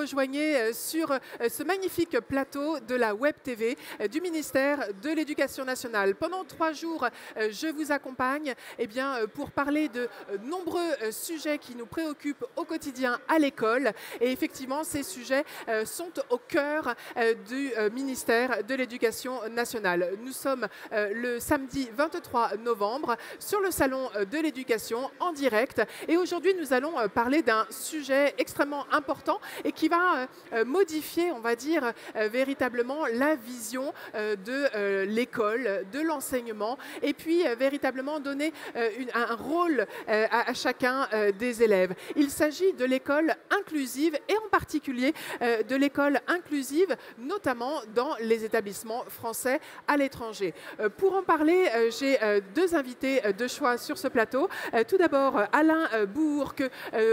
rejoignez sur ce magnifique plateau de la Web TV du ministère de l'Éducation nationale. Pendant 3 jours, je vous accompagne pour parler de nombreux sujets qui nous préoccupent au quotidien à l'école. Et effectivement, ces sujets sont au cœur du ministère de l'Éducation nationale. Nous sommes le samedi 23 novembre sur le salon de l'éducation en direct. Et aujourd'hui, nous allons parler d'un sujet extrêmement important et qui va modifier, on va dire, véritablement la vision de l'école, de l'enseignement, et puis véritablement donner un rôle à chacun des élèves. Il s'agit de l'école inclusive et en particulier de l'école inclusive, notamment dans les établissements français à l'étranger. Pour en parler, j'ai 2 invités de choix sur ce plateau. Tout d'abord, Alain Bourg, que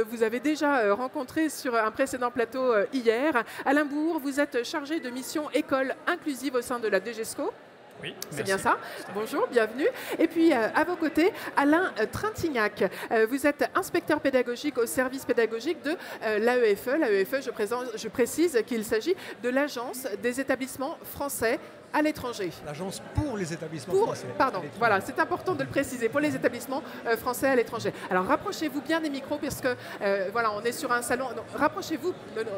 vous avez déjà rencontré sur un précédent plateau hier. Alain Bourg, vous êtes chargé de mission école inclusive au sein de la DGESCO. Oui, c'est bien ça. Bonjour, bienvenue. Et puis, à vos côtés, Alain Trintignac. Vous êtes inspecteur pédagogique au service pédagogique de l'AEFE. L'AEFE, je précise qu'il s'agit de l'Agence des établissements français à l'étranger. L'agence pour les établissements français. Pardon, voilà, c'est important de le préciser, pour les établissements français à l'étranger. Alors, rapprochez-vous bien des micros, parce que, voilà, on est sur un salon. Rapprochez-vous,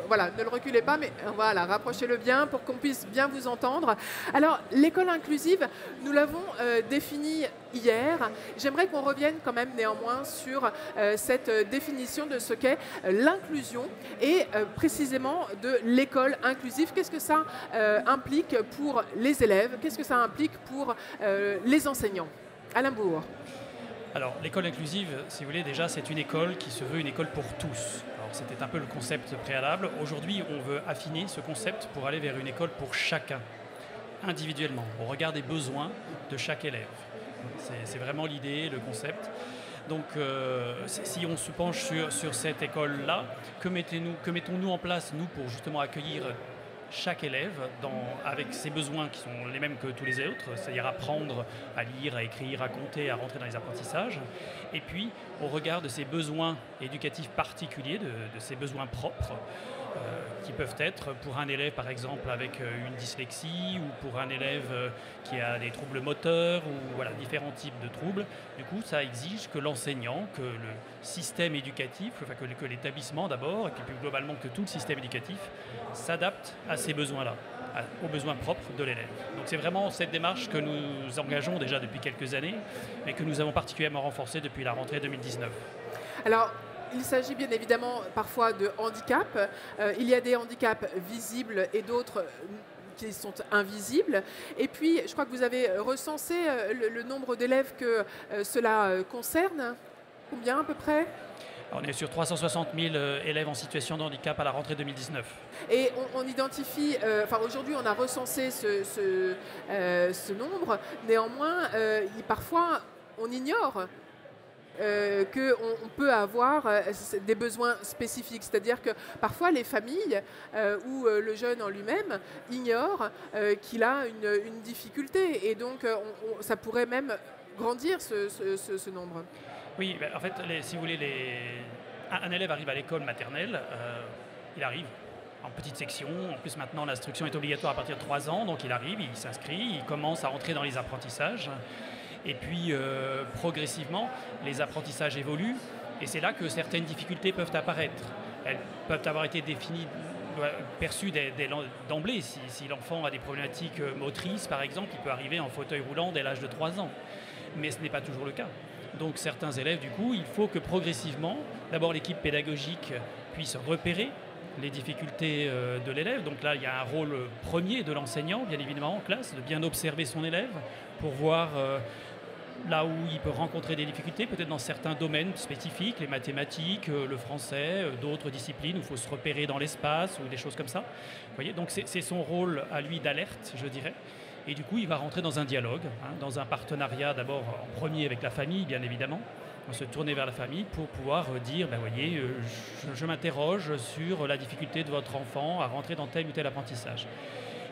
voilà, ne le reculez pas, mais voilà, rapprochez-le bien pour qu'on puisse bien vous entendre. Alors, l'école inclusive, nous l'avons définie hier. J'aimerais qu'on revienne quand même néanmoins sur cette définition de ce qu'est l'inclusion et précisément de l'école inclusive. Qu'est-ce que ça implique pour les élèves? Qu'est-ce que ça implique pour les enseignants? Alain Bourg. Alors, l'école inclusive, si vous voulez, déjà, c'est une école qui se veut une école pour tous. Alors, c'était un peu le concept préalable. Aujourd'hui, on veut affiner ce concept pour aller vers une école pour chacun, individuellement, au regard des besoins de chaque élève. C'est vraiment l'idée, le concept. Donc, si on se penche sur cette école-là, que mettons-nous en place, nous, pour justement accueillir chaque élève avec ses besoins qui sont les mêmes que tous les autres, c'est-à-dire apprendre à lire, à écrire, à compter, à rentrer dans les apprentissages. Et puis, au regard de ses besoins éducatifs particuliers, de ses besoins propres, qui peuvent être pour un élève par exemple avec une dyslexie ou pour un élève qui a des troubles moteurs ou voilà, différents types de troubles. Du coup, ça exige que l'enseignant, que le système éducatif, enfin que l'établissement d'abord, et puis plus globalement que tout le système éducatif, s'adapte à ces besoins-là, aux besoins propres de l'élève. Donc c'est vraiment cette démarche que nous engageons déjà depuis quelques années, mais que nous avons particulièrement renforcée depuis la rentrée 2019. Alors, il s'agit bien évidemment parfois de handicap. Il y a des handicaps visibles et d'autres qui sont invisibles. Et puis, je crois que vous avez recensé le nombre d'élèves que cela concerne. Combien à peu près? On est sur 360 000 élèves en situation de handicap à la rentrée 2019. Et on identifie, aujourd'hui on a recensé ce nombre. Néanmoins, parfois on ignore qu'on peut avoir des besoins spécifiques. C'est-à-dire que parfois les familles ou le jeune en lui-même ignore qu'il a une difficulté. Et donc ça pourrait même grandir ce nombre. Oui, en fait, si vous voulez, un élève arrive à l'école maternelle, il arrive en petite section. En plus, maintenant, l'instruction est obligatoire à partir de 3 ans. Donc il arrive, il s'inscrit, il commence à rentrer dans les apprentissages. Et puis, progressivement, les apprentissages évoluent. Et c'est là que certaines difficultés peuvent apparaître. Elles peuvent avoir été définies, perçues d'emblée. Si l'enfant a des problématiques motrices, par exemple, il peut arriver en fauteuil roulant dès l'âge de 3 ans. Mais ce n'est pas toujours le cas. Donc certains élèves, du coup, il faut que progressivement, d'abord l'équipe pédagogique puisse repérer les difficultés de l'élève. Donc là, il y a un rôle premier de l'enseignant, bien évidemment, en classe, de bien observer son élève pour voir là où il peut rencontrer des difficultés, peut-être dans certains domaines spécifiques, les mathématiques, le français, d'autres disciplines où il faut se repérer dans l'espace ou des choses comme ça. Vous voyez, donc c'est son rôle à lui d'alerte, je dirais. Et du coup, il va rentrer dans un dialogue, dans un partenariat d'abord en premier avec la famille, bien évidemment. On va se tourner vers la famille pour pouvoir dire, voyez, je m'interroge sur la difficulté de votre enfant à rentrer dans tel ou tel apprentissage.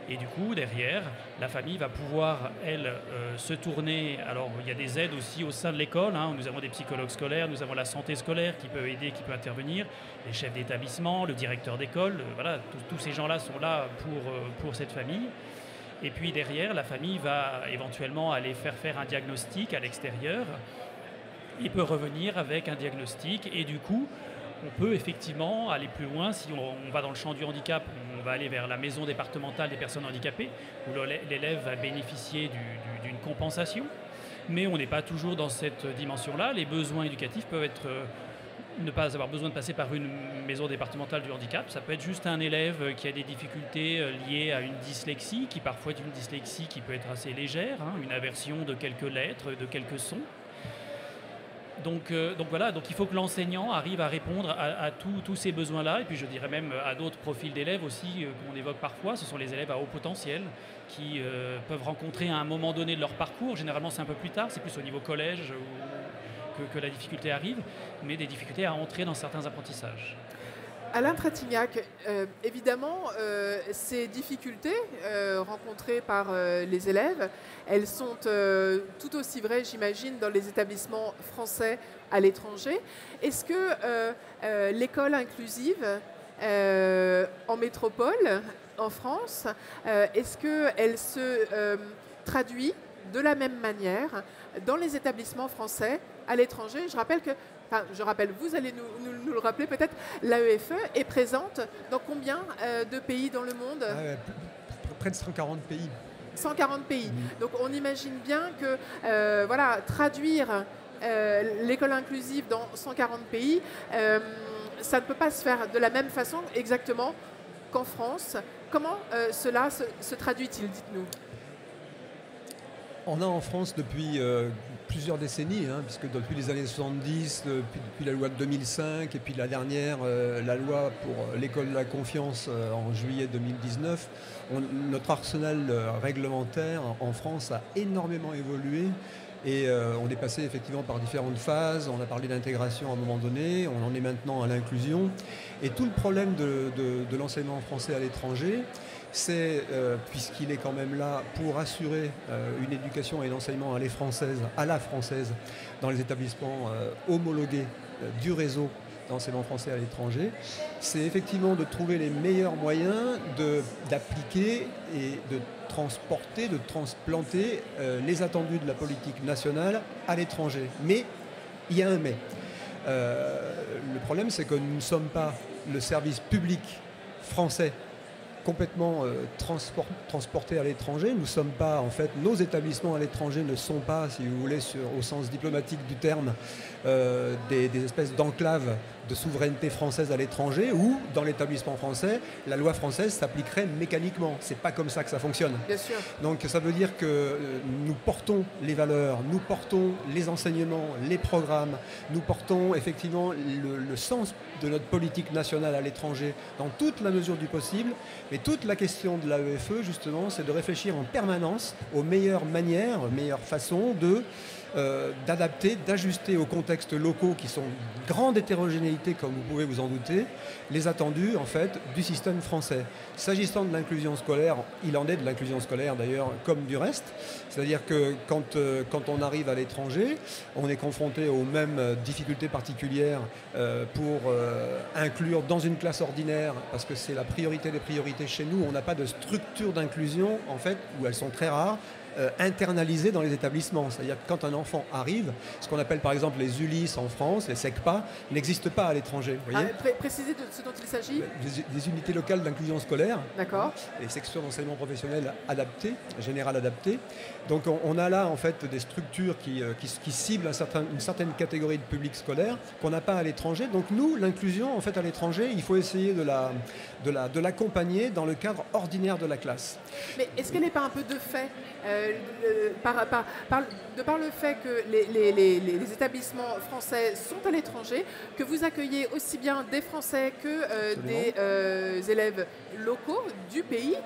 Et du coup, derrière, la famille va pouvoir, elle, se tourner. Alors, il y a des aides aussi au sein de l'école. Nous avons des psychologues scolaires, nous avons la santé scolaire qui peut aider, qui peut intervenir, les chefs d'établissement, le directeur d'école. Voilà, tous ces gens-là sont là pour cette famille. Et puis derrière, la famille va éventuellement aller faire un diagnostic à l'extérieur. Il peut revenir avec un diagnostic et du coup, on peut effectivement aller plus loin. Si on va dans le champ du handicap, on va aller vers la maison départementale des personnes handicapées, où l'élève va bénéficier d'une compensation. Mais on n'est pas toujours dans cette dimension-là. Les besoins éducatifs peuvent être ne pas avoir besoin de passer par une maison départementale du handicap. Ça peut être juste un élève qui a des difficultés liées à une dyslexie, qui parfois est une dyslexie qui peut être assez légère, une aversion de quelques lettres, de quelques sons. Donc voilà, donc il faut que l'enseignant arrive à répondre à tous ces besoins-là, et puis je dirais même à d'autres profils d'élèves aussi qu'on évoque parfois. Ce sont les élèves à haut potentiel qui peuvent rencontrer à un moment donné de leur parcours. Généralement c'est un peu plus tard, c'est plus au niveau collège que la difficulté arrive, mais des difficultés à entrer dans certains apprentissages. Alain Trétignac, évidemment, ces difficultés rencontrées par les élèves, elles sont tout aussi vraies, j'imagine, dans les établissements français à l'étranger. Est-ce que l'école inclusive en métropole, en France, est-ce qu'elle se traduit de la même manière dans les établissements français à l'étranger? Vous allez nous le rappeler peut-être, l'AEFE est présente dans combien de pays dans le monde? Près de 140 pays. 140 pays. Donc on imagine bien que traduire l'école inclusive dans 140 pays, ça ne peut pas se faire de la même façon exactement qu'en France. Comment cela se traduit-il, dites-nous? On a en France depuis plusieurs décennies, puisque depuis les années 70, depuis la loi de 2005 et puis la dernière, la loi pour l'école de la confiance en juillet 2019, notre arsenal réglementaire en France a énormément évolué. Et on est passé effectivement par différentes phases. On a parlé d'intégration à un moment donné, on en est maintenant à l'inclusion. Et tout le problème de l'enseignement français à l'étranger, c'est, puisqu'il est quand même là pour assurer une éducation et un enseignement à la française dans les établissements homologués du réseau d'enseignement français à l'étranger, c'est effectivement de trouver les meilleurs moyens d'appliquer et de transporter, de transplanter les attendus de la politique nationale à l'étranger. Mais il y a un mais. Le problème, c'est que nous ne sommes pas le service public français complètement transportés à l'étranger. Nous sommes pas, en fait, nos établissements à l'étranger ne sont pas, si vous voulez, au sens diplomatique du terme, des espèces d'enclaves de souveraineté française à l'étranger où, dans l'établissement français, la loi française s'appliquerait mécaniquement. C'est pas comme ça que ça fonctionne. Bien sûr. Donc ça veut dire que nous portons les valeurs, nous portons les enseignements, les programmes, nous portons effectivement le sens de notre politique nationale à l'étranger dans toute la mesure du possible. Mais toute la question de l'AEFE, justement, c'est de réfléchir en permanence aux meilleures manières, aux meilleures façons d'adapter, d'ajuster aux contextes locaux qui sont de grande hétérogénéité, comme vous pouvez vous en douter, les attendus, en fait, du système français. S'agissant de l'inclusion scolaire, il en est de l'inclusion scolaire, d'ailleurs, comme du reste. C'est-à-dire que quand on arrive à l'étranger, on est confronté aux mêmes difficultés particulières pour inclure dans une classe ordinaire, parce que c'est la priorité des priorités chez nous. On n'a pas de structure d'inclusion, en fait, ou elles sont très rares, internalisées dans les établissements. C'est-à-dire que quand un enfant arrive, ce qu'on appelle par exemple les ULIS en France, les SECPA, n'existent pas à l'étranger. Précisez de ce dont il s'agit. Des unités locales d'inclusion scolaire. D'accord. Les sections d'enseignement professionnel adaptées, général adaptées. Donc on a là en fait des structures qui ciblent une certaine catégorie de public scolaire qu'on n'a pas à l'étranger. Donc nous, l'inclusion en fait à l'étranger, il faut essayer de l'accompagner dans le cadre ordinaire de la classe. Mais est-ce qu'elle n'est pas un peu de fait de par le fait que les établissements français sont à l'étranger, que vous accueillez aussi bien des Français que des élèves locaux du pays,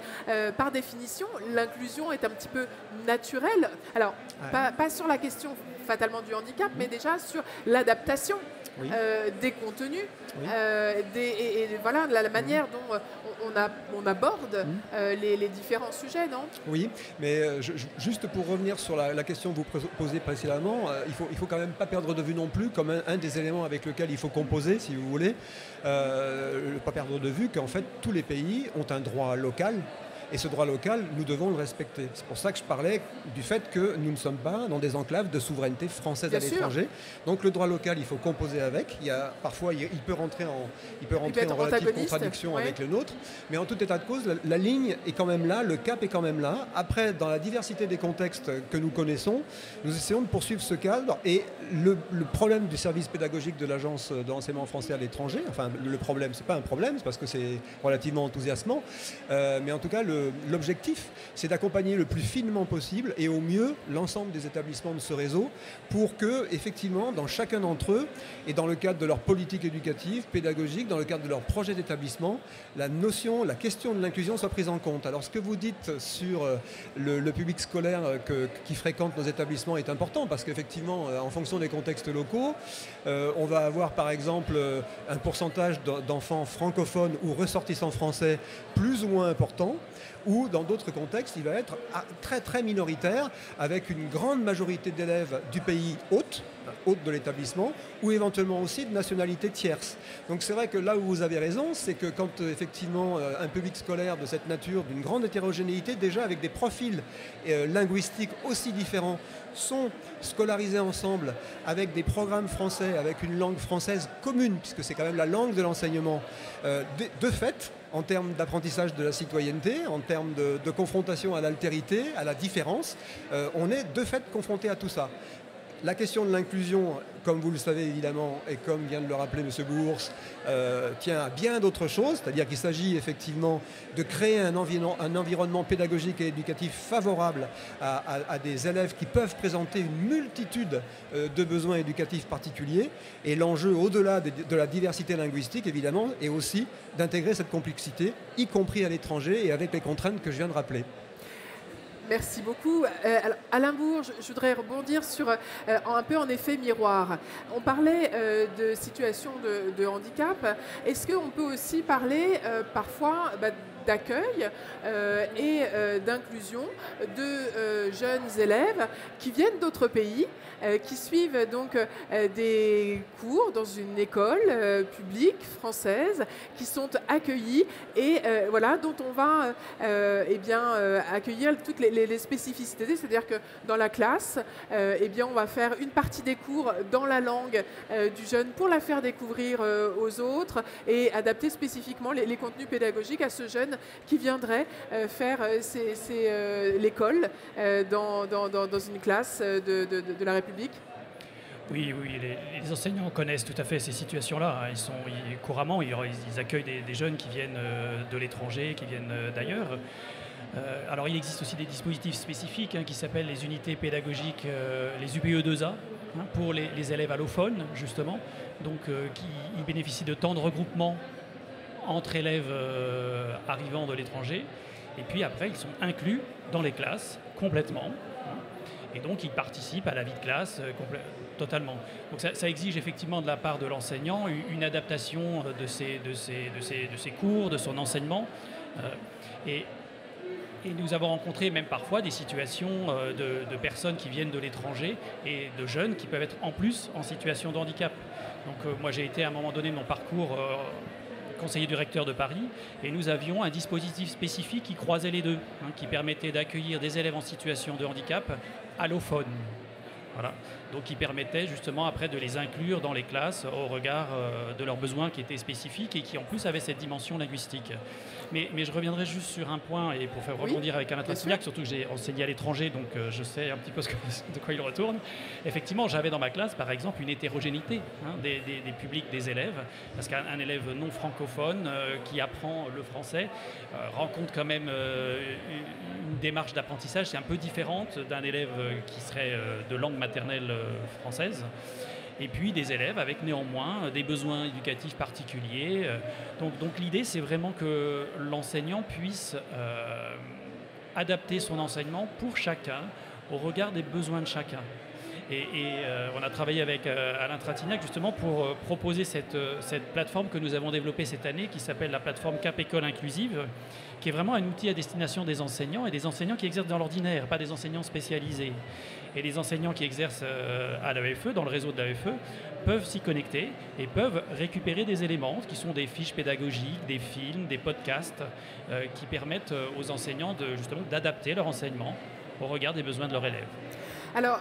par définition, l'inclusion est un petit peu naturelle. Alors, pas sur la question fatalement du handicap, mais déjà sur l'adaptation des contenus, et voilà la manière dont on aborde les différents sujets, non? Oui, mais juste pour revenir sur la question que vous posez précédemment, il faut quand même pas perdre de vue non plus, comme un des éléments avec lequel il faut composer, si vous voulez, pas perdre de vue qu'en fait tous les pays ont un droit local. Et ce droit local, nous devons le respecter. C'est pour ça que je parlais du fait que nous ne sommes pas dans des enclaves de souveraineté française à l'étranger. Donc le droit local, il faut composer avec. Parfois, il peut rentrer en relative contradiction avec le nôtre. Mais en tout état de cause, la ligne est quand même là, le cap est quand même là. Après, dans la diversité des contextes que nous connaissons, nous essayons de poursuivre ce cadre. Et le problème du service pédagogique de l'Agence de l'enseignement français à l'étranger, enfin le problème, c'est pas un problème, c'est parce que c'est relativement enthousiasmant. Mais en tout cas, l'objectif, c'est d'accompagner le plus finement possible et au mieux l'ensemble des établissements de ce réseau pour que, effectivement, dans chacun d'entre eux et dans le cadre de leur politique éducative, pédagogique, dans le cadre de leur projet d'établissement, la question de l'inclusion soit prise en compte. Alors, ce que vous dites sur le public scolaire qui fréquente nos établissements est important parce qu'effectivement, en fonction des contextes locaux, on va avoir, par exemple, un pourcentage d'enfants francophones ou ressortissants français plus ou moins important, ou dans d'autres contextes, il va être très très minoritaire, avec une grande majorité d'élèves du pays hôte de l'établissement, ou éventuellement aussi de nationalité tierce. Donc c'est vrai que là où vous avez raison, c'est que quand effectivement un public scolaire de cette nature, d'une grande hétérogénéité, déjà avec des profils linguistiques aussi différents, sont scolarisés ensemble avec des programmes français, avec une langue française commune, puisque c'est quand même la langue de l'enseignement, de fait, en termes d'apprentissage de la citoyenneté, en termes de confrontation à l'altérité, à la différence, on est de fait confronté à tout ça. La question de l'inclusion, comme vous le savez évidemment, et comme vient de le rappeler M. Bours, tient à bien d'autres choses, c'est-à-dire qu'il s'agit effectivement de créer un environnement pédagogique et éducatif favorable à des élèves qui peuvent présenter une multitude de besoins éducatifs particuliers. Et l'enjeu, au-delà de la diversité linguistique, évidemment, est aussi d'intégrer cette complexité, y compris à l'étranger et avec les contraintes que je viens de rappeler. Merci beaucoup. Alain Bours, je voudrais rebondir sur un peu en effet miroir. On parlait de situation de handicap. Est-ce qu'on peut aussi parler parfois d'accueil et d'inclusion de jeunes élèves qui viennent d'autres pays, qui suivent donc des cours dans une école publique française, qui sont accueillis et voilà, dont on va accueillir toutes les spécificités. C'est-à-dire que dans la classe, on va faire une partie des cours dans la langue du jeune pour la faire découvrir aux autres et adapter spécifiquement les contenus pédagogiques à ce jeune qui viendrait faire l'école dans une classe de la République. Oui, les enseignants connaissent tout à fait ces situations-là. Couramment, ils accueillent des jeunes qui viennent de l'étranger, qui viennent d'ailleurs. Alors, il existe aussi des dispositifs spécifiques qui s'appellent les unités pédagogiques, les UPE2A, pour les élèves allophones, justement, donc qui bénéficient de temps de regroupement entre élèves arrivant de l'étranger. Et puis après, ils sont inclus dans les classes complètement. Et donc, ils participent à la vie de classe totalement. Donc, ça exige effectivement de la part de l'enseignant une adaptation de ses cours, de son enseignement. Et nous avons rencontré même parfois des situations de personnes qui viennent de l'étranger et de jeunes qui peuvent être en plus en situation de handicap. Donc, moi, j'ai été à un moment donné de mon parcours conseiller du recteur de Paris, et nous avions un dispositif spécifique qui croisait les deux, qui permettait d'accueillir des élèves en situation de handicap allophones. Voilà. Donc qui permettait justement après de les inclure dans les classes au regard de leurs besoins qui étaient spécifiques et qui en plus avaient cette dimension linguistique. Mais je reviendrai juste sur un point, et pour faire rebondir avec Alain Tratignac, surtout que j'ai enseigné à l'étranger, donc je sais un petit peu de quoi il retourne. Effectivement, j'avais dans ma classe, par exemple, une hétérogénéité des publics des élèves, parce qu'un élève non francophone qui apprend le français rencontre quand même une démarche d'apprentissage, c'est un peu différente d'un élève qui serait de langue maternelle française. Et puis des élèves avec néanmoins des besoins éducatifs particuliers. Donc l'idée, c'est vraiment que l'enseignant puisse adapter son enseignement pour chacun, au regard des besoins de chacun. Et on a travaillé avec Alain Tratignac justement pour proposer cette plateforme que nous avons développée cette année, qui s'appelle la plateforme Cap École Inclusive, qui est vraiment un outil à destination des enseignants, et des enseignants qui exercent dans l'ordinaire, pas des enseignants spécialisés. Et les enseignants qui exercent à l'AEFE, dans le réseau de l'AEFE, peuvent s'y connecter et peuvent récupérer des éléments qui sont des fiches pédagogiques, des films, des podcasts qui permettent aux enseignants justement d'adapter leur enseignement au regard des besoins de leurs élèves. Alors,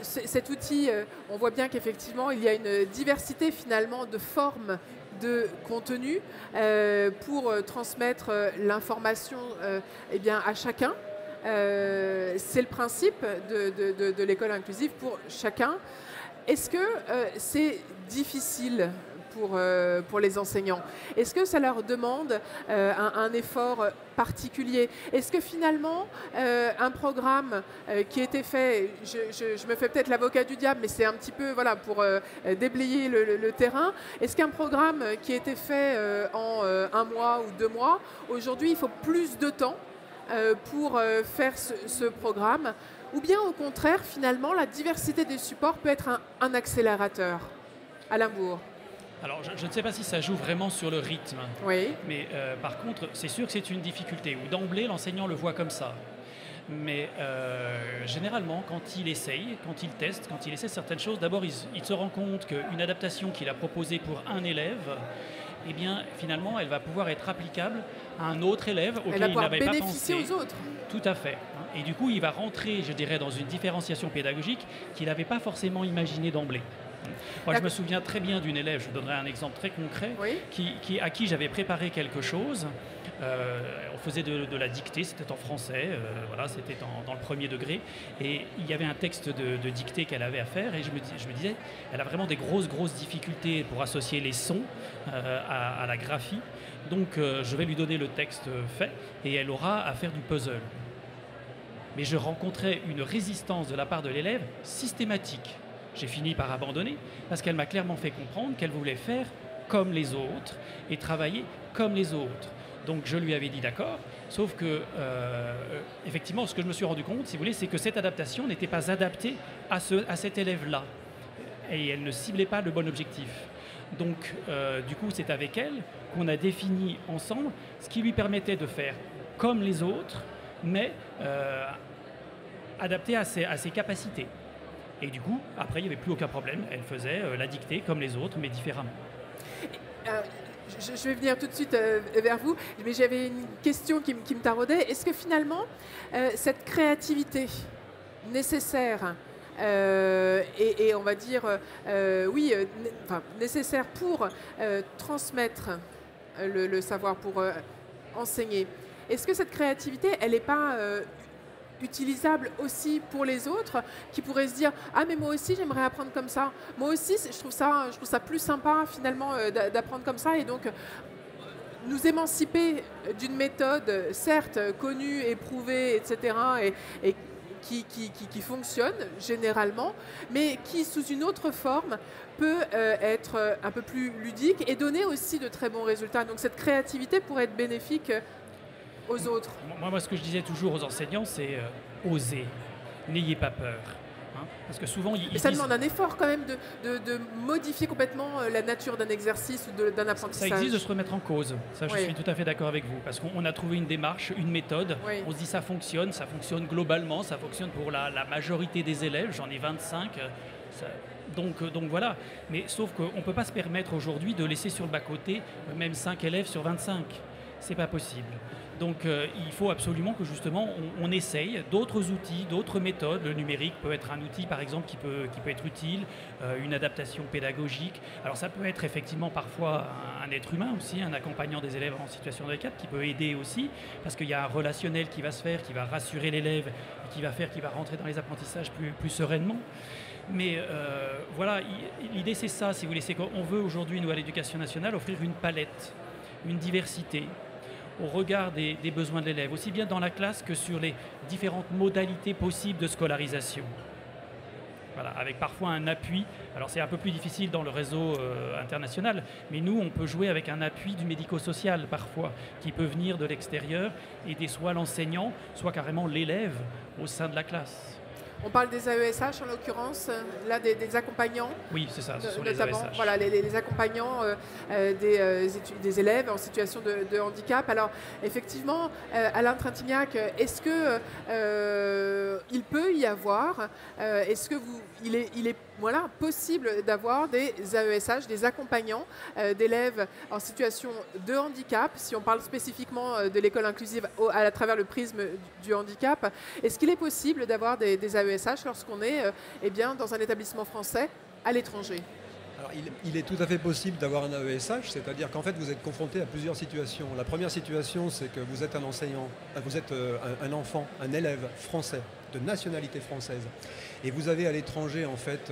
cet outil, on voit bien qu'effectivement, il y a une diversité finalement de formes de contenu pour transmettre l'information à chacun. C'est le principe de l'école inclusive pour chacun. Est-ce que c'est difficile pour les enseignants? Est-ce que ça leur demande un effort particulier? Est-ce que finalement, un programme qui était fait, je me fais peut-être l'avocat du diable, mais c'est un petit peu pour déblayer le terrain, est-ce qu'un programme qui était fait en 1 mois ou 2 mois, aujourd'hui il faut plus de temps pour faire ce programme? Ou bien au contraire, finalement, la diversité des supports peut être un accélérateur? Alain Bourg. Alors, je ne sais pas si ça joue vraiment sur le rythme. Oui. Mais par contre, c'est sûr que c'est une difficulté, où d'emblée, l'enseignant le voit comme ça. Mais généralement, quand il essaye, quand il teste, quand il essaie certaines choses, d'abord, il se rend compte qu'une adaptation qu'il a proposée pour un élève, eh bien, finalement, elle va pouvoir être applicable à un autre élève auquel il n'avait pas pensé. Elle va pouvoir bénéficier aux autres. Tout à fait. Et du coup, il va rentrer, je dirais, dans une différenciation pédagogique qu'il n'avait pas forcément imaginée d'emblée. Moi, je me souviens très bien d'une élève, je vous donnerai un exemple très concret, oui. à qui j'avais préparé quelque chose. On faisait de la dictée, c'était en français, voilà, c'était dans le 1er degré. Et il y avait un texte de dictée qu'elle avait à faire, et je me disais, elle a vraiment des grosses difficultés pour associer les sons à la graphie. Donc, je vais lui donner le texte fait, et elle aura à faire du puzzle. Mais je rencontrais une résistance de la part de l'élève systématique. J'ai fini par abandonner parce qu'elle m'a clairement fait comprendre qu'elle voulait faire comme les autres et travailler comme les autres. Donc je lui avais dit d'accord, sauf que effectivement ce que je me suis rendu compte, si vous voulez, c'est que cette adaptation n'était pas adaptée à cet élève-là et elle ne ciblait pas le bon objectif. Donc du coup c'est avec elle qu'on a défini ensemble ce qui lui permettait de faire comme les autres, mais adapté à ses capacités. Et du coup, après, il n'y avait plus aucun problème. Elle faisait la dictée comme les autres, mais différemment. Je vais venir tout de suite vers vous, mais j'avais une question qui me taraudait. Est-ce que finalement, cette créativité nécessaire, et on va dire, nécessaire pour transmettre le savoir, pour enseigner, est-ce que cette créativité, elle n'est pas utilisable aussi pour les autres qui pourraient se dire « Ah, mais moi aussi, j'aimerais apprendre comme ça. Moi aussi, je trouve ça plus sympa, finalement, d'apprendre comme ça. » Et donc, nous émanciper d'une méthode, certes, connue, éprouvée, etc., et qui fonctionne généralement, mais qui, sous une autre forme, peut être un peu plus ludique et donner aussi de très bons résultats. Donc, cette créativité pourrait être bénéfique aux autres. Moi, ce que je disais toujours aux enseignants, c'est osez, n'ayez pas peur. Hein, parce que souvent, mais ça demande un effort quand même de modifier complètement la nature d'un exercice ou d'un apprentissage. Ça existe de se remettre en cause. Ça, je suis tout à fait d'accord avec vous. Parce qu'on a trouvé une démarche, une méthode. Oui. On se dit ça fonctionne globalement, ça fonctionne pour la majorité des élèves. J'en ai 25. Donc voilà. Mais sauf qu'on ne peut pas se permettre aujourd'hui de laisser sur le bas-côté même 5 élèves sur 25. c'est pas possible. Donc il faut absolument que justement on essaye d'autres outils, d'autres méthodes. Le numérique peut être un outil par exemple qui peut être utile, une adaptation pédagogique. Alors ça peut être effectivement parfois un être humain aussi, un accompagnant des élèves en situation de handicap qui peut aider aussi, parce qu'il y a un relationnel qui va se faire, qui va rassurer l'élève, et qui va faire qu'il va rentrer dans les apprentissages plus sereinement. Mais voilà, l'idée c'est ça, si vous voulez, c'est qu'on veut aujourd'hui, nous à l'Éducation nationale, offrir une palette, une diversité, au regard des besoins de l'élève, aussi bien dans la classe que sur les différentes modalités possibles de scolarisation. Voilà, avec parfois un appui. Alors c'est un peu plus difficile dans le réseau international, mais nous, on peut jouer avec un appui du médico-social parfois, qui peut venir de l'extérieur, aider soit l'enseignant, soit carrément l'élève au sein de la classe. On parle des AESH en l'occurrence, là des accompagnants. Oui, c'est ça, ce sont notamment, les AESH. Voilà, les accompagnants des élèves en situation de handicap. Alors effectivement, Alain Trintignant, est-ce qu'il peut y avoir, il est voilà, possible d'avoir des AESH, des accompagnants d'élèves en situation de handicap, si on parle spécifiquement de l'école inclusive à travers le prisme du handicap. Est-ce qu'il est possible d'avoir des AESH lorsqu'on est dans un établissement français à l'étranger ? Alors, il est tout à fait possible d'avoir un AESH, c'est-à-dire qu'en fait vous êtes confronté à plusieurs situations. La première situation, c'est que vous êtes un enseignant, vous êtes un enfant, un élève français, de nationalité française. Et vous avez à l'étranger en fait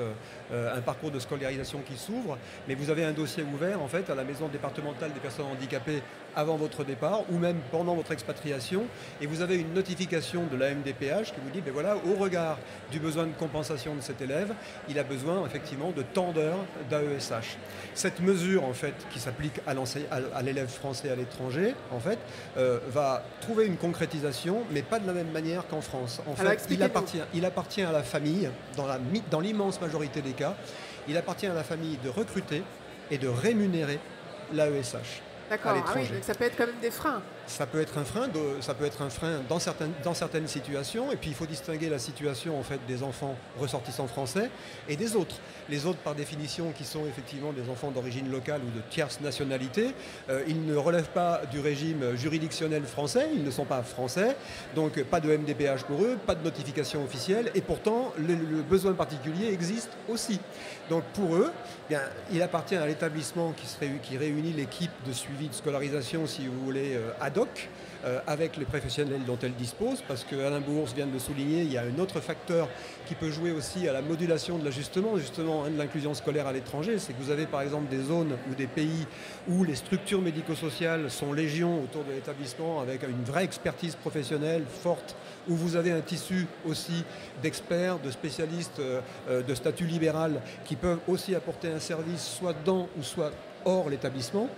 un parcours de scolarisation qui s'ouvre, mais vous avez un dossier ouvert en fait à la maison départementale des personnes handicapées avant votre départ ou même pendant votre expatriation, et vous avez une notification de la MDPH qui vous dit, ben voilà, au regard du besoin de compensation de cet élève, il a besoin effectivement de tant d'heures d'AESH. Cette mesure en fait qui s'applique à l'élève français à l'étranger en fait va trouver une concrétisation, mais pas de la même manière qu'en France. En fait, il appartient à la famille, dans l'immense majorité des cas, il appartient à la famille de recruter et de rémunérer l'AESH. D'accord, oui, donc ça peut être quand même des freins. Ça peut être un frein dans certaines situations, et puis il faut distinguer la situation en fait des enfants ressortissants français et des autres. Les autres, par définition, qui sont effectivement des enfants d'origine locale ou de tierce nationalité, ils ne relèvent pas du régime juridictionnel français, ils ne sont pas français, donc pas de MDPH pour eux, pas de notification officielle, et pourtant le besoin particulier existe aussi. Donc pour eux, bien, il appartient à l'établissement qui réunit l'équipe de suivi de scolarisation, si vous voulez, ad hoc, avec les professionnels dont elle dispose, parce que Alain Bourse vient de le souligner, il y a un autre facteur qui peut jouer aussi à la modulation de l'ajustement, justement, de l'inclusion scolaire à l'étranger, c'est que vous avez par exemple des zones ou des pays où les structures médico-sociales sont légion autour de l'établissement, avec une vraie expertise professionnelle forte, où vous avez un tissu aussi d'experts, de spécialistes de statut libéral qui peuvent aussi apporter un service soit dans ou soit hors l'établissement.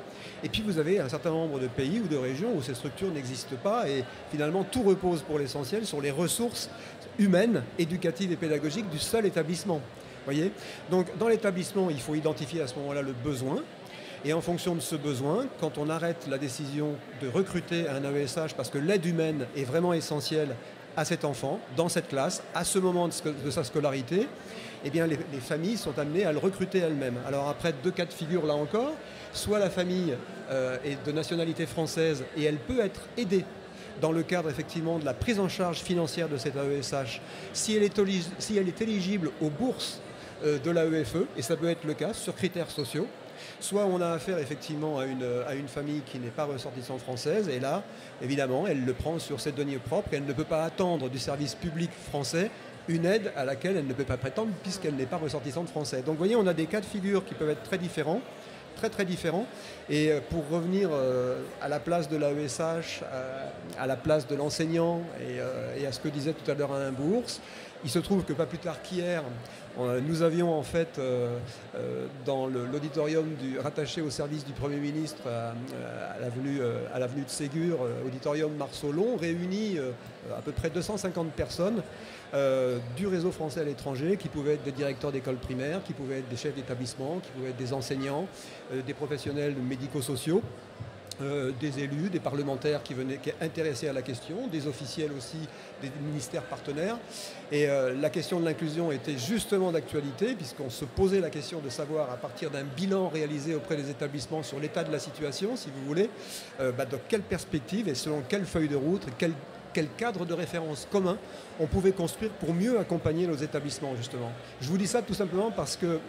Et puis vous avez un certain nombre de pays ou de régions où ces structures n'existent pas, et finalement tout repose pour l'essentiel sur les ressources humaines, éducatives et pédagogiques du seul établissement. Voyez ? Donc dans l'établissement, il faut identifier à ce moment-là le besoin. Et en fonction de ce besoin, quand on arrête la décision de recruter un AESH parce que l'aide humaine est vraiment essentielle à cet enfant, dans cette classe, à ce moment de sa scolarité, eh bien les familles sont amenées à le recruter elles-mêmes. Alors après, deux cas de figure là encore, soit la famille est de nationalité française et elle peut être aidée dans le cadre effectivement de la prise en charge financière de cet AESH, si elle est éligible aux bourses de l'AEFE, et ça peut être le cas sur critères sociaux, soit on a affaire effectivement à une famille qui n'est pas ressortissante française, et là, évidemment, elle le prend sur ses deniers propres, et elle ne peut pas attendre du service public français une aide à laquelle elle ne peut pas prétendre puisqu'elle n'est pas ressortissante française. Donc vous voyez, on a des cas de figure qui peuvent être très différents, très différents. Et pour revenir à la place de l'AESH, à la place de l'enseignant et à ce que disait tout à l'heure Alain Bourse, il se trouve que pas plus tard qu'hier, nous avions en fait dans l'auditorium rattaché au service du Premier ministre à l'avenue de Ségur, auditorium Marceau-Long, réuni à peu près 250 personnes du réseau français à l'étranger, qui pouvaient être des directeurs d'école primaire, qui pouvaient être des chefs d'établissement, qui pouvaient être des enseignants, des professionnels médico-sociaux, des élus, des parlementaires qui étaient intéressés à la question, des officiels aussi, des ministères partenaires. Et la question de l'inclusion était justement d'actualité, puisqu'on se posait la question de savoir, à partir d'un bilan réalisé auprès des établissements sur l'état de la situation, si vous voulez, dans quelle perspective et selon quelle feuille de route, quel cadre de référence commun on pouvait construire pour mieux accompagner nos établissements, justement. Je vous dis ça tout simplement parce que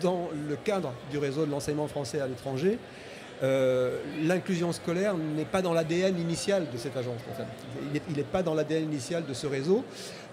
dans le cadre du réseau de l'enseignement français à l'étranger, l'inclusion scolaire n'est pas dans l'ADN initial de cette agence. En fait. Il n'est pas dans l'ADN initial de ce réseau.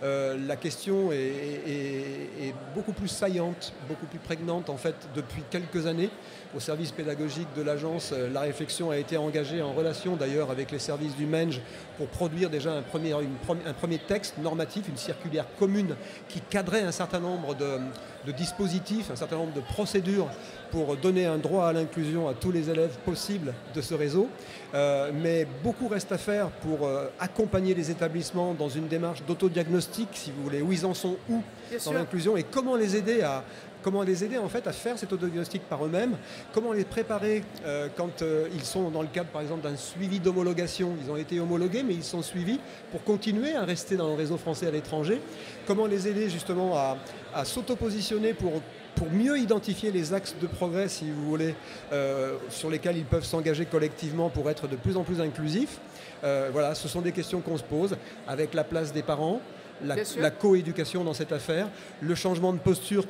La question est beaucoup plus saillante, beaucoup plus prégnante en fait depuis quelques années. Au service pédagogique de l'agence, la réflexion a été engagée en relation d'ailleurs avec les services du MENJ pour produire déjà un premier texte normatif, une circulaire commune qui cadrait un certain nombre de dispositifs, un certain nombre de procédures pour donner un droit à l'inclusion à tous les élèves possibles de ce réseau. Mais beaucoup reste à faire pour accompagner les établissements dans une démarche d'autodiagnostic, si vous voulez, où ils en sont dans l'inclusion et comment les aider en fait à faire cet autodiagnostic par eux-mêmes, comment les préparer quand ils sont dans le cadre par exemple d'un suivi d'homologation, ils ont été homologués mais ils sont suivis pour continuer à rester dans le réseau français à l'étranger, comment les aider justement à s'auto-positionner pour mieux identifier les axes de progrès, si vous voulez, sur lesquels ils peuvent s'engager collectivement pour être de plus en plus inclusifs. Voilà, ce sont des questions qu'on se pose avec la place des parents, la coéducation dans cette affaire, le changement de posture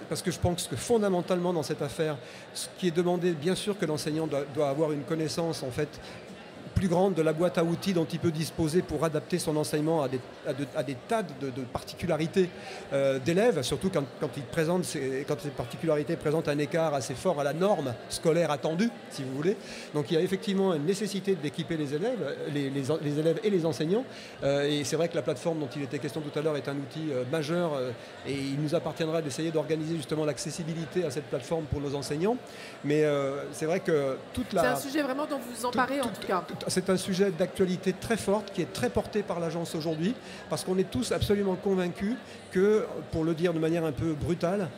parce que je pense que fondamentalement dans cette affaire, ce qui est demandé, bien sûr que l'enseignant doit avoir une connaissance en fait plus grande de la boîte à outils dont il peut disposer pour adapter son enseignement à des tas de particularités d'élèves, surtout quand ces particularités présentent un écart assez fort à la norme scolaire attendue, si vous voulez. Donc il y a effectivement une nécessité d'équiper les élèves, les élèves et les enseignants. Et c'est vrai que la plateforme dont il était question tout à l'heure est un outil majeur et il nous appartiendra d'essayer d'organiser justement l'accessibilité à cette plateforme pour nos enseignants. Mais c'est vrai que c'est un sujet vraiment dont vous vous emparez en tout cas. C'est un sujet d'actualité très forte qui est très porté par l'agence aujourd'hui parce qu'on est tous absolument convaincus que, pour le dire de manière un peu brutale,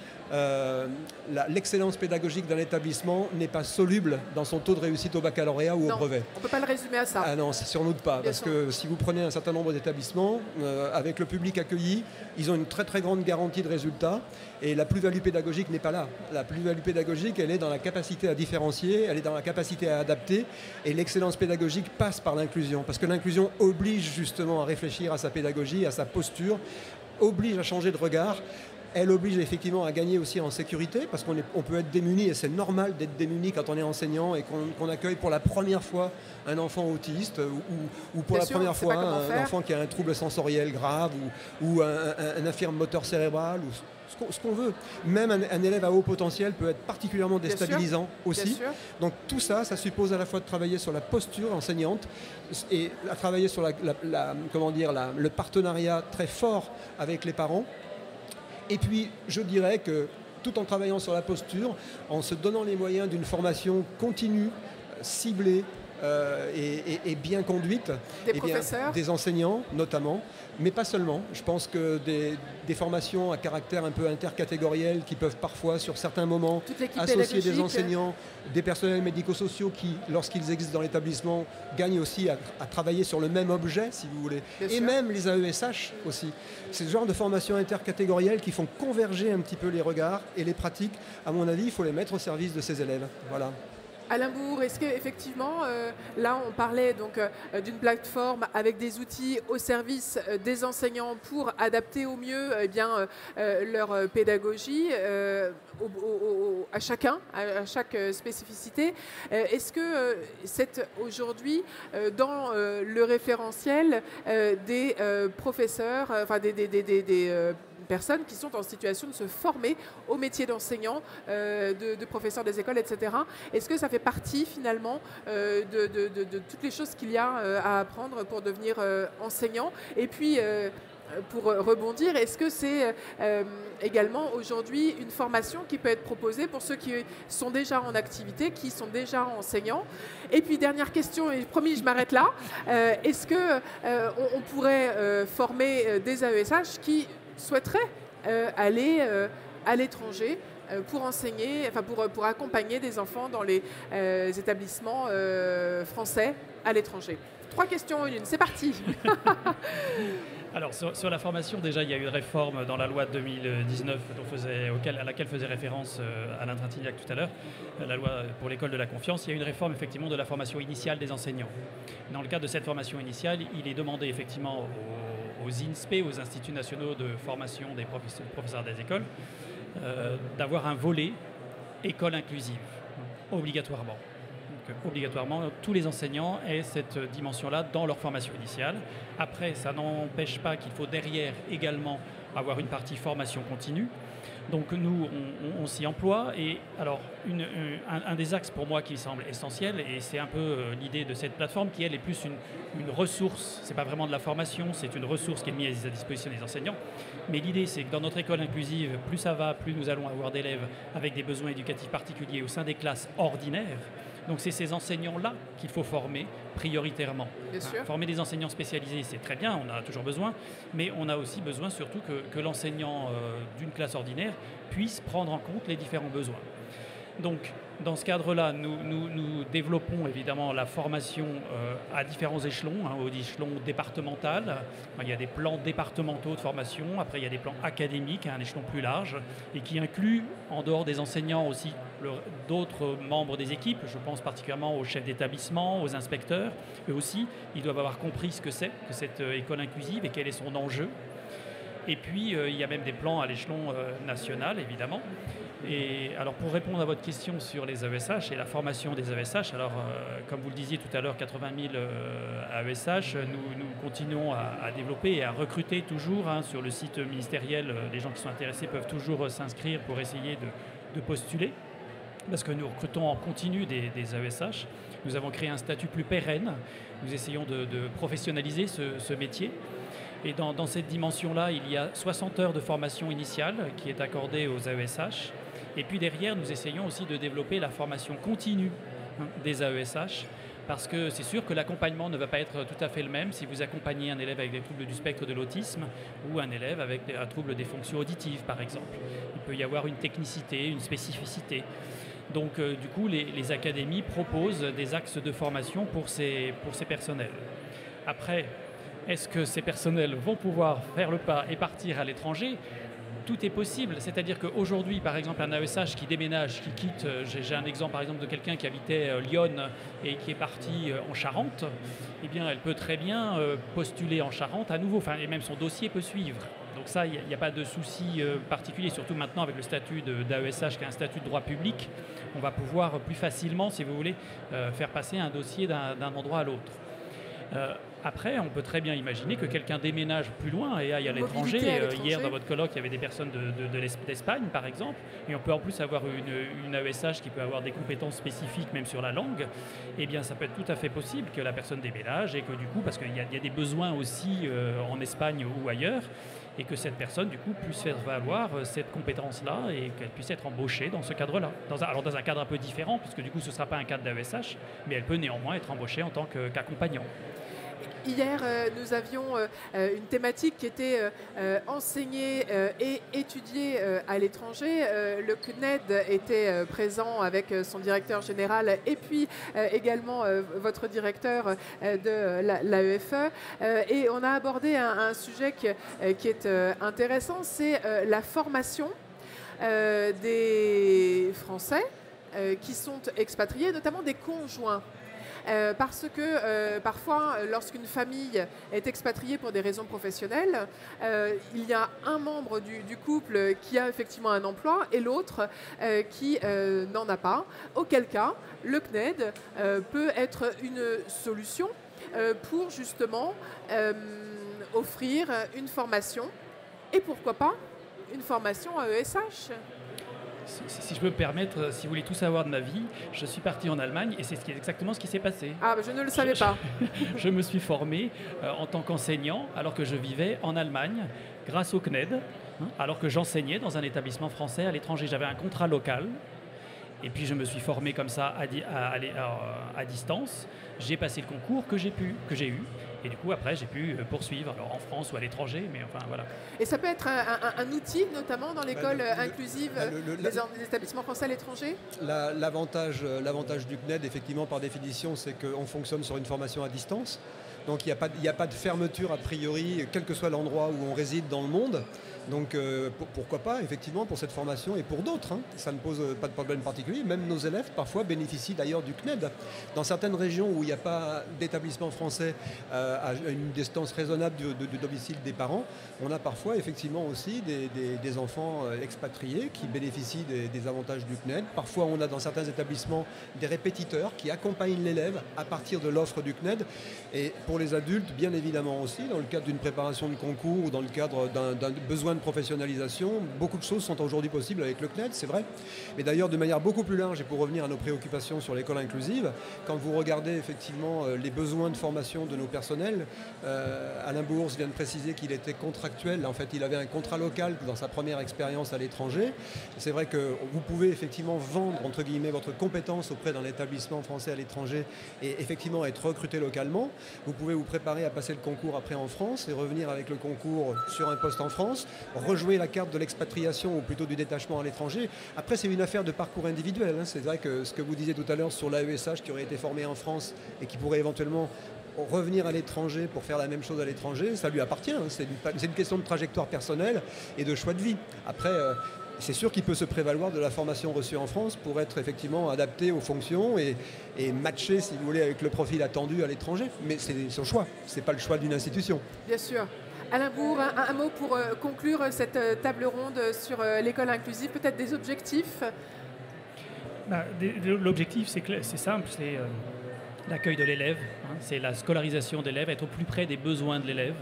l'excellence pédagogique d'un établissement n'est pas soluble dans son taux de réussite au baccalauréat ou au brevet. On ne peut pas le résumer à ça. Ah non, c'est sans doute pas. Parce que si vous prenez un certain nombre d'établissements, avec le public accueilli, ils ont une très très grande garantie de résultat et la plus-value pédagogique n'est pas là. La plus-value pédagogique, elle est dans la capacité à différencier, elle est dans la capacité à adapter et l'excellence pédagogique passe par l'inclusion. Parce que l'inclusion oblige justement à réfléchir à sa pédagogie, à sa posture, oblige à changer de regard. Elle oblige effectivement à gagner aussi en sécurité parce qu'on peut être démuni et c'est normal d'être démuni quand on est enseignant et qu'on accueille pour la première fois un enfant autiste ou pour la première fois un enfant qui a un trouble sensoriel grave ou un infirme moteur cérébral ou ce qu'on veut. Même un élève à haut potentiel peut être particulièrement déstabilisant aussi. Donc tout ça, ça suppose à la fois de travailler sur la posture enseignante et à travailler sur le partenariat très fort avec les parents. Et puis, je dirais que tout en travaillant sur la posture, en se donnant les moyens d'une formation continue, ciblée et bien conduite, des enseignants notamment, mais pas seulement. Je pense que des formations à caractère un peu intercatégoriel qui peuvent parfois, sur certains moments, associer des enseignants, des personnels médico-sociaux qui, lorsqu'ils existent dans l'établissement, gagnent aussi à travailler sur le même objet, si vous voulez. Et même les AESH aussi. C'est ce genre de formations intercatégorielles qui font converger un petit peu les regards et les pratiques. À mon avis, il faut les mettre au service de ces élèves. Voilà. Alain Bourg, est-ce qu'effectivement, là on parlait donc d'une plateforme avec des outils au service des enseignants pour adapter au mieux leur pédagogie à chacun, à chaque spécificité. Est-ce que c'est aujourd'hui dans le référentiel des professeurs, enfin des personnes qui sont en situation de se former au métier d'enseignant, de professeur des écoles, etc. Est-ce que ça fait partie finalement de toutes les choses qu'il y a à apprendre pour devenir enseignant? Et puis, pour rebondir, est-ce que c'est également aujourd'hui une formation qui peut être proposée pour ceux qui sont déjà en activité, qui sont déjà enseignants? Et puis, dernière question, et promis, je m'arrête là. Est-ce qu'on pourrait former des AESH qui souhaiteraient aller à l'étranger pour enseigner, enfin pour accompagner des enfants dans les établissements français à l'étranger. 3 questions en une, c'est parti. Alors, sur la formation, déjà, il y a eu une réforme dans la loi de 2019 à laquelle faisait référence Alain Trintignant tout à l'heure, la loi pour l'école de la confiance. Il y a eu une réforme, effectivement, de la formation initiale des enseignants. Dans le cadre de cette formation initiale, il est demandé, effectivement, aux INSPE, aux Instituts nationaux de formation des professeurs des écoles, d'avoir un volet école inclusive, obligatoirement. Obligatoirement, tous les enseignants aient cette dimension-là dans leur formation initiale. Après, ça n'empêche pas qu'il faut derrière également avoir une partie formation continue. Donc nous, on s'y emploie. Et alors, un des axes pour moi qui semble essentiel, et c'est un peu l'idée de cette plateforme qui, elle, est plus une ressource. Ce n'est pas vraiment de la formation, c'est une ressource qui est mise à disposition des enseignants. Mais l'idée, c'est que dans notre école inclusive, plus ça va, plus nous allons avoir d'élèves avec des besoins éducatifs particuliers au sein des classes ordinaires. Donc c'est ces enseignants-là qu'il faut former prioritairement. Bien sûr. Former des enseignants spécialisés, c'est très bien, on en a toujours besoin, mais on a aussi besoin surtout que l'enseignant d'une classe ordinaire puisse prendre en compte les différents besoins. Donc, dans ce cadre-là, nous développons évidemment la formation à différents échelons, au échelon départemental. Il y a des plans départementaux de formation, après il y a des plans académiques à un échelon plus large, et qui incluent, en dehors des enseignants aussi, d'autres membres des équipes. Je pense particulièrement aux chefs d'établissement, aux inspecteurs. Eux aussi, ils doivent avoir compris ce que c'est que cette école inclusive et quel est son enjeu. Et puis, il y a même des plans à l'échelon national, évidemment. Et alors, pour répondre à votre question sur les AESH et la formation des AESH, alors, comme vous le disiez tout à l'heure, 80 000 AESH, nous continuons à développer et à recruter toujours sur le site ministériel. Les gens qui sont intéressés peuvent toujours s'inscrire pour essayer de postuler, parce que nous recrutons en continu des AESH. Nous avons créé un statut plus pérenne. Nous essayons de professionnaliser ce métier. Et dans cette dimension-là, il y a 60 heures de formation initiale qui est accordée aux AESH. Et puis derrière, nous essayons aussi de développer la formation continue des AESH, parce que c'est sûr que l'accompagnement ne va pas être tout à fait le même si vous accompagnez un élève avec des troubles du spectre de l'autisme ou un élève avec un trouble des fonctions auditives, par exemple. Il peut y avoir une technicité, une spécificité. Donc, du coup, les académies proposent des axes de formation pour ces personnels. Après, est-ce que ces personnels vont pouvoir faire le pas et partir à l'étranger ? Tout est possible. C'est-à-dire qu'aujourd'hui, par exemple, un AESH qui déménage, qui quitte, j'ai un exemple par exemple de quelqu'un qui habitait Lyon et qui est parti en Charente, eh bien, elle peut très bien postuler en Charente à nouveau, et même son dossier peut suivre. Donc ça, il n'y a pas de souci particulier, surtout maintenant avec le statut d'AESH qui est un statut de droit public, on va pouvoir plus facilement, si vous voulez, faire passer un dossier d'un endroit à l'autre. Après, on peut très bien imaginer que quelqu'un déménage plus loin et aille à l'étranger. Hier, dans votre colloque, il y avait des personnes d'Espagne, par exemple. Et on peut en plus avoir une AESH qui peut avoir des compétences spécifiques, même sur la langue. Eh bien, ça peut être tout à fait possible que la personne déménage et que du coup, parce qu'il y a des besoins aussi en Espagne ou ailleurs, et que cette personne, du coup, puisse faire valoir cette compétence-là et qu'elle puisse être embauchée dans ce cadre-là. Dans un cadre un peu différent, puisque du coup, ce ne sera pas un cadre d'AESH, mais elle peut néanmoins être embauchée en tant qu'accompagnant. Hier, nous avions une thématique qui était enseignée et étudiée à l'étranger. Le CNED était présent avec son directeur général et puis également votre directeur de l'AEFE. Et on a abordé un sujet qui est intéressant, c'est la formation des Français qui sont expatriés, notamment des conjoints. Parce que parfois, lorsqu'une famille est expatriée pour des raisons professionnelles, il y a un membre du couple qui a effectivement un emploi et l'autre qui n'en a pas. Auquel cas, le CNED peut être une solution pour justement offrir une formation et pourquoi pas une formation à ESH. Si je peux me permettre, si vous voulez tout savoir de ma vie, je suis parti en Allemagne et c'est exactement ce qui s'est passé. Ah, je ne le savais pas. Je me suis formé en tant qu'enseignant alors que je vivais en Allemagne grâce au CNED, alors que j'enseignais dans un établissement français à l'étranger. J'avais un contrat local et puis je me suis formé comme ça à distance. J'ai passé le concours que j'ai eu Et du coup, après, j'ai pu poursuivre, alors en France ou à l'étranger, mais enfin voilà. Et ça peut être un outil, notamment dans l'école inclusive des établissements français à l'étranger? L'avantage du CNED, effectivement, par définition, c'est qu'on fonctionne sur une formation à distance. Donc il n'y a pas de fermeture a priori, quel que soit l'endroit où on réside dans le monde. Donc pourquoi pas, effectivement, pour cette formation et pour d'autres. Hein. Ça ne pose pas de problème particulier. Même nos élèves, parfois, bénéficient d'ailleurs du CNED. Dans certaines régions où il n'y a pas d'établissement français à une distance raisonnable du domicile des parents, on a parfois, effectivement, aussi des enfants expatriés qui bénéficient des avantages du CNED. Parfois, on a dans certains établissements des répétiteurs qui accompagnent l'élève à partir de l'offre du CNED. Et pour les adultes, bien évidemment aussi, dans le cadre d'une préparation de concours ou dans le cadre d'un besoin de professionnalisation, beaucoup de choses sont aujourd'hui possibles avec le CNED, c'est vrai. Mais d'ailleurs, de manière beaucoup plus large, et pour revenir à nos préoccupations sur l'école inclusive, quand vous regardez effectivement les besoins de formation de nos personnels, Alain Bourse vient de préciser qu'il était contractuel. En fait, il avait un contrat local dans sa première expérience à l'étranger. C'est vrai que vous pouvez effectivement vendre, entre guillemets, votre compétence auprès d'un établissement français à l'étranger et effectivement être recruté localement. Vous pouvez vous préparer à passer le concours après en France et revenir avec le concours sur un poste en France, rejouer la carte de l'expatriation ou plutôt du détachement à l'étranger. Après, c'est une affaire de parcours individuel. Hein. C'est vrai que ce que vous disiez tout à l'heure sur l'AESH qui aurait été formé en France et qui pourrait éventuellement revenir à l'étranger pour faire la même chose à l'étranger, ça lui appartient. Hein. C'est une question de trajectoire personnelle et de choix de vie. Après, c'est sûr qu'il peut se prévaloir de la formation reçue en France pour être effectivement adapté aux fonctions et matché, si vous voulez, avec le profil attendu à l'étranger. Mais c'est son choix, ce n'est pas le choix d'une institution. Bien sûr. Alain Bourg, un mot pour conclure cette table ronde sur l'école inclusive, peut-être des objectifs? L'objectif, c'est simple, c'est l'accueil de l'élève, hein, c'est la scolarisation de l'élève, être au plus près des besoins de l'élève.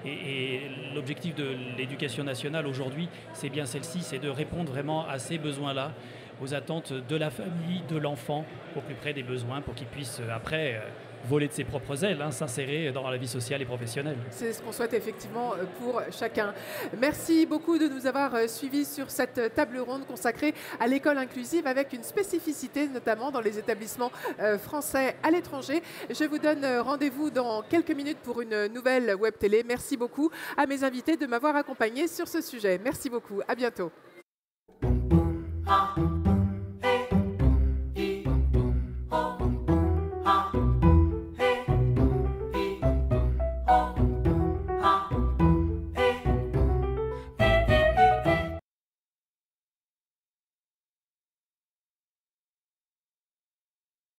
Et l'objectif de l'éducation nationale aujourd'hui, c'est bien celle-ci, c'est de répondre vraiment à ces besoins-là, aux attentes de la famille, de l'enfant, au plus près des besoins pour qu'il puisse après voler de ses propres ailes, hein, s'insérer dans la vie sociale et professionnelle. C'est ce qu'on souhaite effectivement pour chacun. Merci beaucoup de nous avoir suivis sur cette table ronde consacrée à l'école inclusive avec une spécificité notamment dans les établissements français à l'étranger. Je vous donne rendez-vous dans quelques minutes pour une nouvelle web télé. Merci beaucoup à mes invités de m'avoir accompagné sur ce sujet. Merci beaucoup. À bientôt.